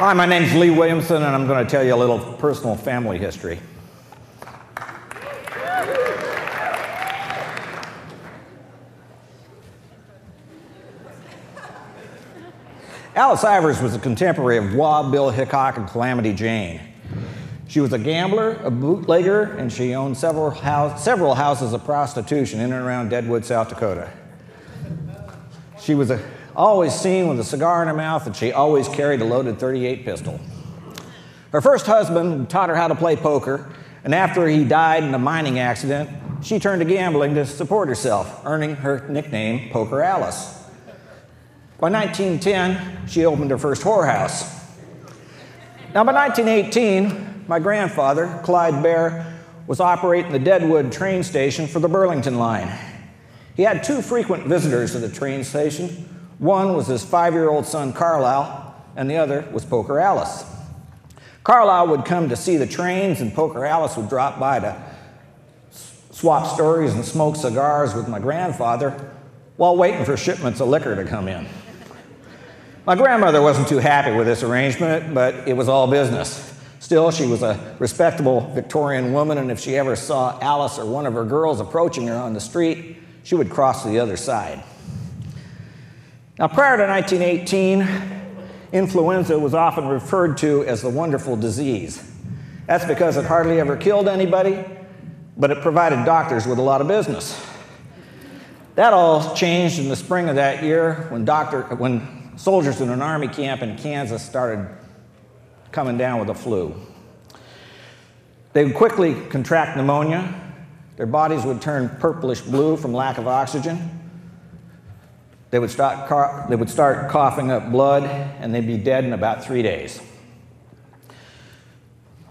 Hi, my name's Lee Williamson, and I'm going to tell you a little personal family history. Alice Ivers was a contemporary of Wild Bill Hickok and Calamity Jane. She was a gambler, a bootlegger, and she owned several houses of prostitution in and around Deadwood, South Dakota. She was always seen with a cigar in her mouth, and she always carried a loaded .38 pistol. Her first husband taught her how to play poker, and after he died in a mining accident, she turned to gambling to support herself, earning her nickname Poker Alice. By 1910, she opened her first whorehouse. Now, by 1918, my grandfather, Clyde Bear, was operating the Deadwood train station for the Burlington line. He had two frequent visitors to the train station. One was his 5-year-old son, Carlisle, and the other was Poker Alice. Carlisle would come to see the trains, and Poker Alice would drop by to swap stories and smoke cigars with my grandfather while waiting for shipments of liquor to come in. My grandmother wasn't too happy with this arrangement, but it was all business. Still, she was a respectable Victorian woman, and if she ever saw Alice or one of her girls approaching her on the street, she would cross to the other side. Now, prior to 1918, influenza was often referred to as the wonderful disease. That's because it hardly ever killed anybody, but it provided doctors with a lot of business. That all changed in the spring of that year when soldiers in an army camp in Kansas started coming down with the flu. They would quickly contract pneumonia. Their bodies would turn purplish blue from lack of oxygen. They would start coughing up blood, and they'd be dead in about 3 days.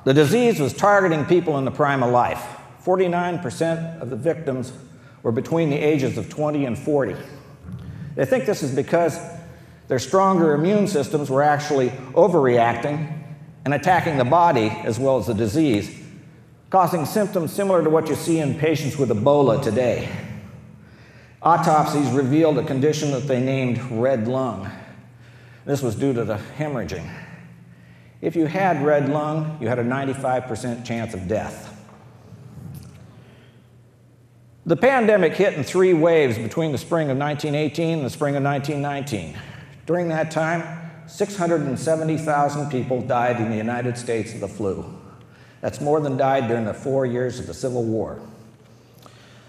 The disease was targeting people in the prime of life. 49% of the victims were between the ages of 20 and 40. They think this is because their stronger immune systems were actually overreacting and attacking the body as well as the disease, causing symptoms similar to what you see in patients with Ebola today. Autopsies revealed a condition that they named red lung. This was due to the hemorrhaging. If you had red lung, you had a 95% chance of death. The pandemic hit in 3 waves between the spring of 1918 and the spring of 1919. During that time, 670,000 people died in the United States of the flu. That's more than died during the 4 years of the Civil War.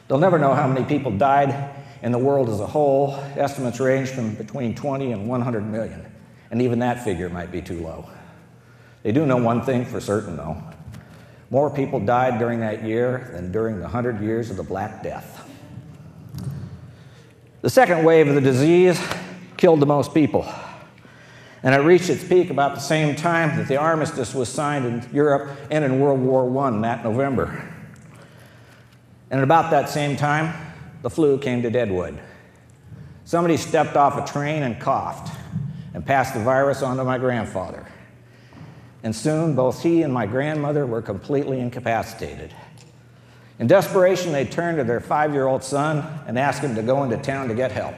They'll never know how many people died in the world as a whole. Estimates range from between 20 and 100 million, and even that figure might be too low. They do know one thing for certain, though. More people died during that year than during the 100 years of the Black Death. The second wave of the disease killed the most people, and it reached its peak about the same time that the armistice was signed in Europe and in World War I that November. And at about that same time, the flu came to Deadwood. Somebody stepped off a train and coughed and passed the virus on to my grandfather. And soon, both he and my grandmother were completely incapacitated. In desperation, they turned to their 5-year-old son and asked him to go into town to get help.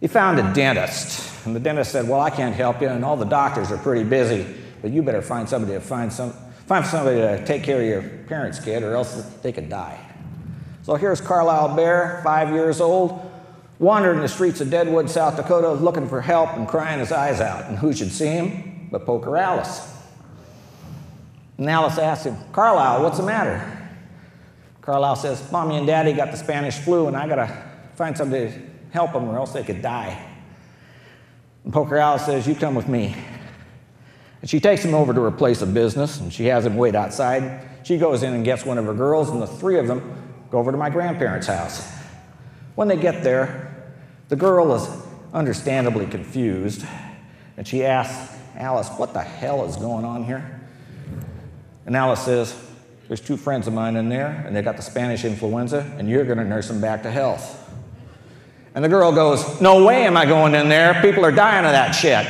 He found a dentist, and the dentist said, "Well, I can't help you, and all the doctors are pretty busy, but you better find somebody to take care of your parents' kid, or else they could die." So here's Carlisle Bear, 5 years old, wandering the streets of Deadwood, South Dakota, looking for help and crying his eyes out. And who should see him but Poker Alice? And Alice asked him, "Carlisle, what's the matter?" Carlisle says, "Mommy and Daddy got the Spanish flu, and I got to find somebody to help them, or else they could die." And Poker Alice says, "You come with me." And she takes him over to her place of business, and she has him wait outside. She goes in and gets one of her girls, and the 3 of them go over to my grandparents' house. When they get there, the girl is understandably confused, and she asks Alice, "What the hell is going on here?" And Alice says, "There's 2 friends of mine in there, and they got the Spanish influenza, and you're going to nurse them back to health." And the girl goes, "No way am I going in there. People are dying of that shit."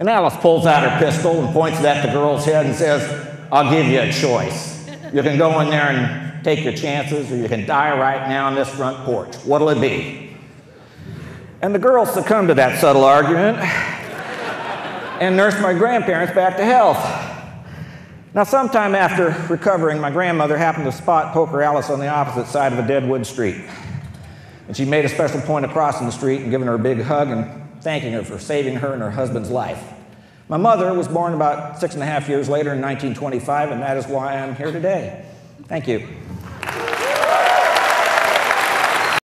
And Alice pulls out her pistol and points it at the girl's head and says, "I'll give you a choice. You can go in there and take your chances, or you can die right now on this front porch. What'll it be?" And the girl succumbed to that subtle argument and nursed my grandparents back to health. Now, sometime after recovering, my grandmother happened to spot Poker Alice on the opposite side of a Deadwood street. And she made a special point of crossing the street and giving her a big hug and thanking her for saving her and her husband's life. My mother was born about 6.5 years later in 1925, and that is why I'm here today. Thank you.